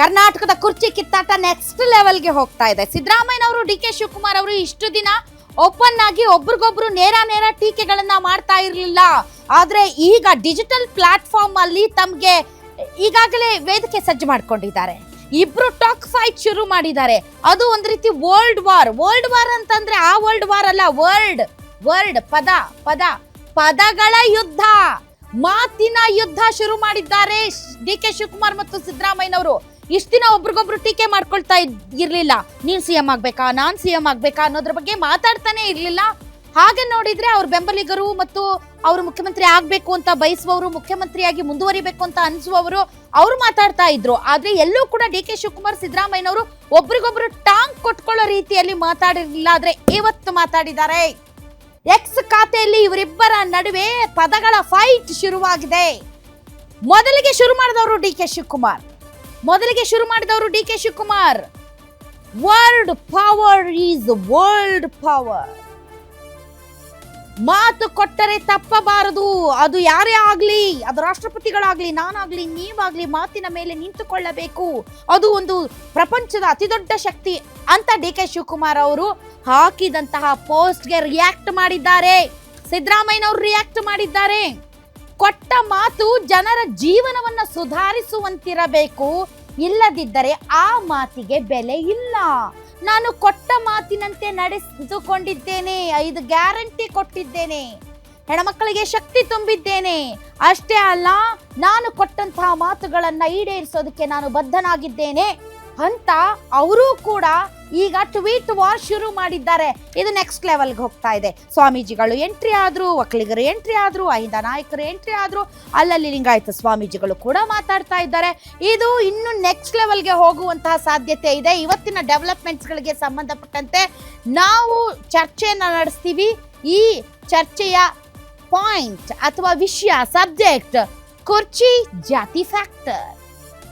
ಕರ್ನಾಟಕದ ಕುರ್ಚಿ ಕಿತ್ತಾಟ ನೆಕ್ಸ್ಟ್ ಲೆವೆಲ್ಗೆ ಹೋಗ್ತಾ ಇದೆ. ಸಿದ್ದರಾಮಯ್ಯನವರು, ಡಿ ಕೆ ಶಿವಕುಮಾರ್ ಅವರು ಇಷ್ಟು ದಿನ ಓಪನ್ ಆಗಿ ಒಬ್ರಿಗೊಬ್ರು ನೇರ ಟೀಕೆಗಳನ್ನ ಮಾಡ್ತಾ ಇರಲಿಲ್ಲ. ಆದ್ರೆ ಈಗ ಡಿಜಿಟಲ್ ಪ್ಲಾಟ್ಫಾರ್ಮ್ ಅಲ್ಲಿ ತಮ್ಗೆ ಈಗಾಗಲೇ ವೇದಿಕೆ ಸಜ್ಜು ಮಾಡ್ಕೊಂಡಿದ್ದಾರೆ. ಇಬ್ರು ಟಾಕ್ ಫೈಟ್ ಶುರು ಮಾಡಿದ್ದಾರೆ. ಅದು ಒಂದ್ ರೀತಿ ವರ್ಲ್ಡ್ ವಾರ್ ಅಂತಂದ್ರೆ ಆ ವರ್ಲ್ಡ್ ವಾರ್ ಅಲ್ಲ, ವರ್ಲ್ಡ್ ಪದಗಳ ಯುದ್ಧ, ಮಾತಿನ ಯುದ್ಧ ಶುರು ಮಾಡಿದ್ದಾರೆ ಡಿ ಕೆ ಶಿವಕುಮಾರ್ ಮತ್ತು ಸಿದ್ದರಾಮಯ್ಯನವರು. ಇಷ್ಟ ದಿನ ಒಬ್ರಿಗೊಬ್ರು ಟೀಕೆ ಮಾಡ್ಕೊಳ್ತಾ ಇರ್ಲಿಲ್ಲ. ನೀನ್ ಸಿಎಂ ಆಗ್ಬೇಕಾ, ನಾನ್ ಸಿಎಂ ಆಗ್ಬೇಕಾ ಅನ್ನೋದ್ರ ಬಗ್ಗೆ ಮಾತಾಡ್ತಾನೆ ಇರ್ಲಿಲ್ಲ. ಹಾಗೆ ನೋಡಿದ್ರೆ ಅವ್ರ ಬೆಂಬಲಿಗರು ಮತ್ತು ಅವರು ಮುಖ್ಯಮಂತ್ರಿ ಆಗ್ಬೇಕು ಅಂತ ಬಯಸುವವರು, ಮುಖ್ಯಮಂತ್ರಿಯಾಗಿ ಮುಂದುವರಿಬೇಕು ಅಂತ ಅನ್ಸುವವರು ಅವ್ರು ಮಾತಾಡ್ತಾ ಇದ್ರು. ಆದ್ರೆ ಎಲ್ಲೂ ಕೂಡ ಡಿ ಕೆ ಶಿವಕುಮಾರ್, ಸಿದ್ದರಾಮಯ್ಯನವರು ಒಬ್ರಿಗೊಬ್ರು ಟಾಂಗ್ ಕೊಟ್ಕೊಳ್ಳೋ ರೀತಿಯಲ್ಲಿ ಮಾತಾಡಿರ್ಲಿಲ್ಲ. ಆದ್ರೆ ಇವತ್ತು ಮಾತಾಡಿದ್ದಾರೆ. ಎಕ್ಸ್ ಖಾತೆಯಲ್ಲಿ ಇವರಿಬ್ಬರ ನಡುವೆ ಪದಗಳ ಫೈಟ್ ಶುರುವಾಗಿದೆ. ಮೊದಲಿಗೆ ಶುರು ಮಾಡಿದವರು D K Shivakumar. World power is world power. ಮಾತು ಕೊಟ್ಟರೆ ತಪ್ಪಬಾರದು. ಅದು ಯಾರೇ ಆಗ್ಲಿ, ಅದು ರಾಷ್ಟ್ರಪತಿಗಳಾಗ್ಲಿ, ನಾನಾಗ್ಲಿ, ನೀವಾಗ್ಲಿ ಮಾತಿನ ಮೇಲೆ ನಿಂತುಕೊಳ್ಳಬೇಕು. ಅದು ಒಂದು ಪ್ರಪಂಚದ ಅತಿದೊಡ್ಡ ಶಕ್ತಿ ಅಂತ ಡಿ ಕೆ ಶಿವಕುಮಾರ್ ಅವರು ಹಾಕಿದಂತಹ ಪೋಸ್ಟ್ಗೆ ರಿಯಾಕ್ಟ್ ಮಾಡಿದ್ದಾರೆ. ಸಿದ್ದರಾಮಯ್ಯನವರು ರಿಯಾಕ್ಟ್ ಮಾಡಿದ್ದಾರೆ. ಕೊಟ್ಟ ಮಾತು ಜನರ ಜೀವನವನ್ನ ಸುಧಾರಿಸುವಂತಿರಬೇಕು, ಇಲ್ಲದಿದ್ದರೆ ಆ ಮಾತಿಗೆ ಬೆಲೆ ಇಲ್ಲ. ನಾನು ಕೊಟ್ಟ ಮಾತಿನಂತೆ ನಡೆಸಿಕೊಂಡಿದ್ದೇನೆ, 5 ಗ್ಯಾರಂಟಿ ಕೊಟ್ಟಿದ್ದೇನೆ, ಹೆಣ್ಮಕ್ಕಳಿಗೆ ಶಕ್ತಿ ತುಂಬಿದ್ದೇನೆ. ಅಷ್ಟೇ ಅಲ್ಲ, ನಾನು ಕೊಟ್ಟಂತಹ ಮಾತುಗಳನ್ನ ಈಡೇರಿಸೋದಕ್ಕೆ ನಾನು ಬದ್ಧನಾಗಿದ್ದೇನೆ ಅಂತ ಅವರು ಕೂಡ ಈಗ ಟ್ವೀಟ್ ವಾರ್ ಶುರು ಮಾಡಿದ್ದಾರೆ. ಇದು ನೆಕ್ಸ್ಟ್ ಲೆವೆಲ್ಗೆ ಹೋಗ್ತಾ ಇದೆ. ಸ್ವಾಮೀಜಿಗಳು ಎಂಟ್ರಿ ಆದ್ರು, ಒಕ್ಕಲಿಗರು ಎಂಟ್ರಿ ಆದ್ರು, ಅಹಿಂದ ನಾಯಕರು ಎಂಟ್ರಿ ಆದ್ರು, ಅಲ್ಲಲ್ಲಿ ಲಿಂಗಾಯತ ಸ್ವಾಮೀಜಿಗಳು ಕೂಡ ಮಾತಾಡ್ತಾ ಇದ್ದಾರೆ. ಇದು ಇನ್ನು ನೆಕ್ಸ್ಟ್ ಲೆವೆಲ್ಗೆ ಹೋಗುವಂತಹ ಸಾಧ್ಯತೆ ಇದೆ. ಇವತ್ತಿನ ಡೆವಲಪ್ಮೆಂಟ್ಸ್ಗಳಿಗೆ ಸಂಬಂಧಪಟ್ಟಂತೆ ನಾವು ಚರ್ಚೆಯನ್ನ ನಡೆಸ್ತೀವಿ. ಈ ಚರ್ಚೆಯ ಪಾಯಿಂಟ್ ಅಥವಾ ವಿಷಯ, ಸಬ್ಜೆಕ್ಟ್, ಕುರ್ಚಿ ಜಾತಿ ಫ್ಯಾಕ್ಟರ್.